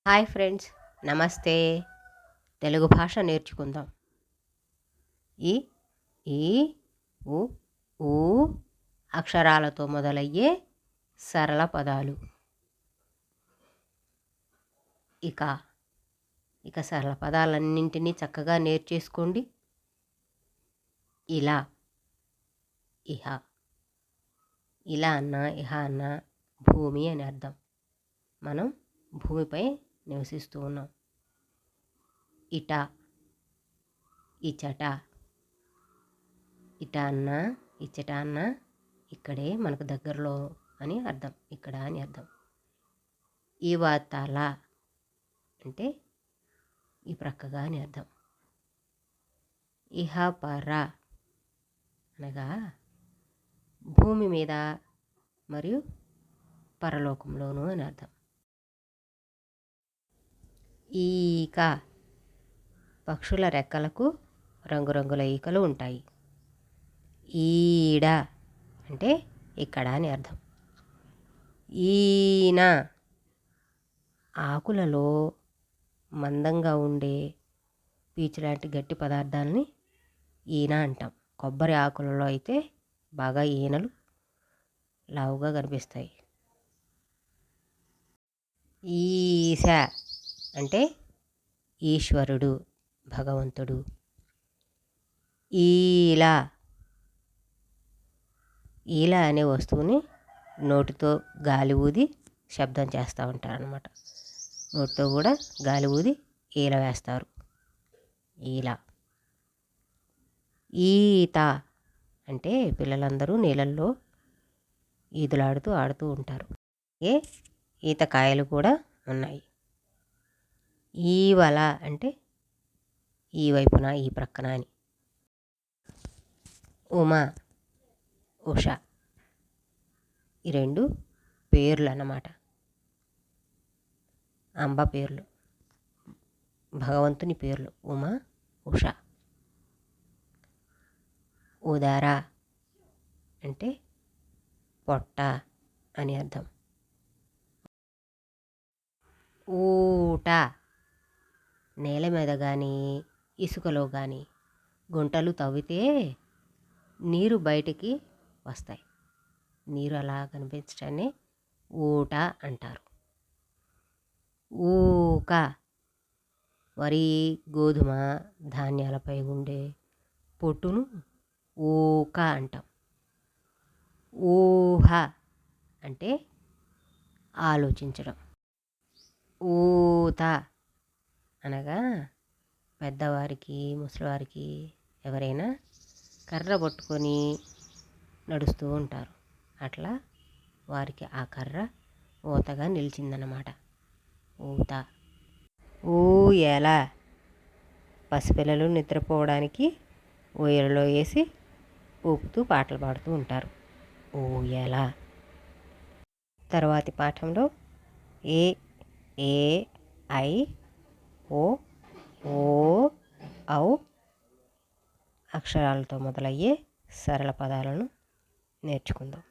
Hi friends, నమస్తే. తెలుగు భాష నేర్చుకుందాం. ఈ ఈ ఉ ఊ అక్షరాలతో మొదలయ్యే సరళ పదాలు. ఇక ఇక సరళ పదాలన్నింటినీ చక్కగా నేర్చేసుకోండి. ఇలా, ఇహ, ఇలా అన్న ఇహ అన్న భూమి అని అర్థం. మనం భూమిపై నివసిస్తూ ఉన్నాం. ఇట, ఇచట, ఇట అన్న ఇచ్చట అన్న ఇక్కడే మనకు దగ్గరలో అని అర్థం, ఇక్కడ అని అర్థం. ఇవతల అంటే ఈ ప్రక్కగా అని అర్థం. ఇహపర అనగా భూమి మీద మరియు పరలోకంలోను అని అర్థం. ఈక, పక్షుల రెక్కలకు రంగురంగుల ఈకలు ఉంటాయి. ఈడ అంటే ఇక్కడ అని అర్థం. ఈన, ఆకులలో మందంగా ఉండే పీచు లాంటి గట్టి పదార్థాలని ఈన అంటాం. కొబ్బరి ఆకులలో అయితే బాగా ఈనలు లావుగా కనిపిస్తాయి. ఈశ అంటే ఈశ్వరుడు, భగవంతుడు. ఈల, ఈల అనే వస్తువుని నోటితో గాలి ఊది శబ్దం చేస్తూ ఉంటారనమాట. నోటితో కూడా గాలి ఊది ఈల వేస్తారు. ఈల. ఈత అంటే పిల్లలందరూ నీళ్ళల్లో ఈదులాడుతూ ఆడుతూ ఉంటారు. ఈతకాయలు కూడా ఉన్నాయి. ఈవల అంటే ఈ వైపున ఈ ప్రక్కన అని. ఉమ, ఉష, ఈ రెండు పేర్లు అన్నమాట. అంబ పేర్లు, భగవంతుని పేర్లు ఉమ, ఉష. ఉదర అంటే పొట్ట అని అర్థం. ఊట, నేల మీద కానీ ఇసుకలో కానీ గుంటలు తవ్వితే నీరు బయటికి వస్తాయి. నీరు అలా కనిపించడాన్ని ఊట అంటారు. ఊక, వరి, గోధుమ ధాన్యాలపై ఉండే పొట్టును ఊక అంటాం. ఊహ అంటే ఆలోచించడం. ఊత అనగా పెద్దవారికి, ముసలివారికి ఎవరైనా కర్ర పట్టుకొని నడుస్తూ ఉంటారు. అట్లా వారికి ఆ కర్ర ఊతగా నిలిచిందన్నమాట. ఊత. ఊయల, పసిపిల్లలు నిద్రపోవడానికి ఊయలలో వేసి ఊపుతూ పాటలు పాడుతూ ఉంటారు. ఊయల. తర్వాతి పాఠంలో ఏ ఏ ఐ ఓ ఓ ఔ అక్షరాలతో మొదలయ్యే సరళ పదాలను నేర్చుకుందాం.